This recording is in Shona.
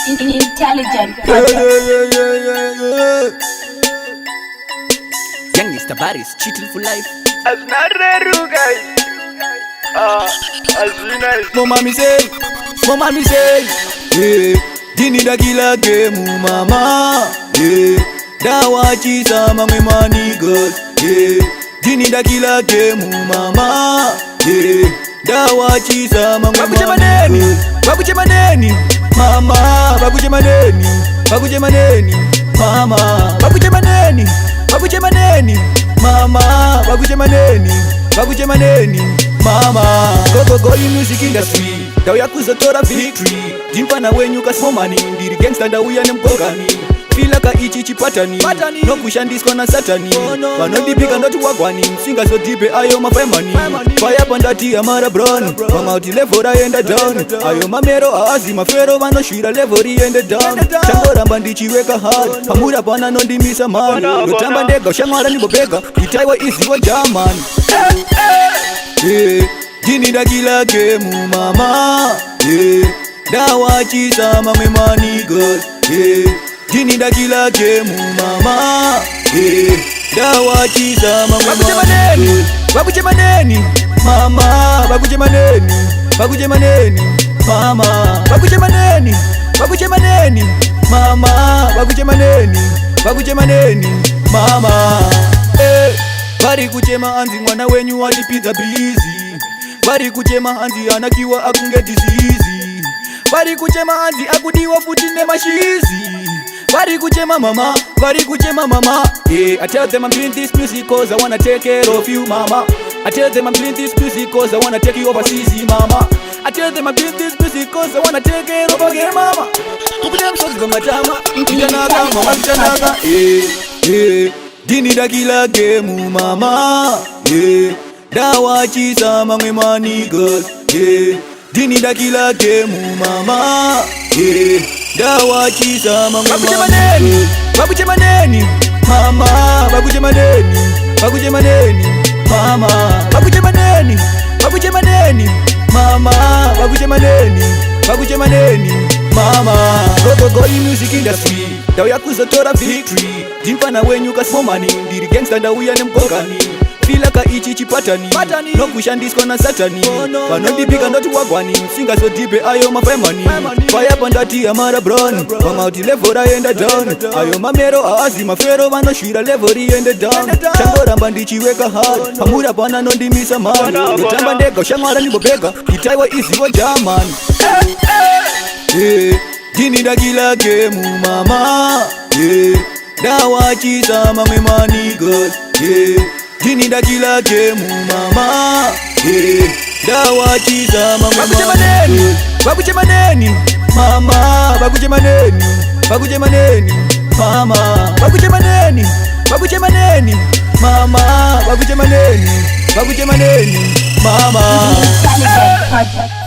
Intelligent. Young Mr. Barry's cheating for life. As not real guys. As we nice. Mommy say, yeah. Dini da kila game mama, yeah. Dawa chisa mame money girl, yeah. Dini da kila game mama, yeah. Dawa chisa mame money girl. Bakuje maneni, mama. Bakuje maneni, bakuje maneni, mama. Bakuje maneni, bakuje maneni, mama. Bakuje maneni, bakuje maneni, mama. Go in music industry. Dawa ya kuzotora victory. Jimpana wenyu kasmomani. Ndiri gangsta ndauya nemkogani. Fila ka ichi chipatani. No kushandisko na satani. Panodipika ndotu wagwani. Msinga so dipe ayo mafemani. Fire pandati amara brown. Mamauti levora yenda down. Ayo mamero awazi mafero. Mano shira levori yenda down. Changora mbandichi weka hard. Pamura pana nondi misa man. Yotamba ndega ushangwara nibobega. Itaiwa isi wa German. Yeah. Dini da kila game mama, yeah. Dawa chisa mame money girl, yeah. Dini da kila game mama, yeah. Dawa chisa mame money girl. Bakuje maneni, mama. Bakuje maneni, bakuje maneni, mama. Bakuje maneni, bakuje maneni, mama. Bakuje maneni, bakuje maneni, mama. Bari kuchema anzi mwana wenyu walipita busy. Bari kuchema anzi anakiwa akunge disease. Bari kuchema anzi akudiwa futine mashizi. Bari kuchema mama, bari kuchema mama. Yeah, I tell them I'm doing this music cause I wanna take care of you mama. I tell them I'm doing this music cause I wanna take you overseas mama. I tell them I'm doing this music cause I wanna take care of again mama. Kupita msozi kwa matama, mtanaga mama mtanaga. Yeah. Dini da kila game mama, yeah. Dawa chisa mame money girl, yeah. Dini da kila game mama, yeah. Dawa chisa mame money girl. Bakuje maneni, mama. Bakuje maneni, bakuje maneni, mama. Bakuje maneni, bakuje maneni, mama. Bakuje maneni, bakuje maneni, mama. Go in music industry. Dawa ya kuzotora victory. Jimpana wenyu kasmomani. Ndiri gangsta ndauya nemkogani. Fila ka ichi chipatani. No kushandisko na satani. Panodipika ndotu wagwani. Msinga so dipe ayo mafemani. Fire pandati amara brown. Mamauti levora yenda down. Ayo mamero awazi mafero. Mano shira levori yenda down. Changora mbandichi weka hard. Pamura pana nondi misa man. Yotamba ndega ushangwara nibobega. Itaiwa isi wa German. Yeah. Dini da kila game mama, yeah. Dawa chisa mame money girl, yeah. Dini da kila game mama, yeah. Dawa chisa mame money girl. Bakuje maneni, mama. Bakuje maneni, bakuje maneni, mama. Bakuje maneni, bakuje maneni, mama. Bakuje maneni, bakuje maneni, mama. Intelligent project.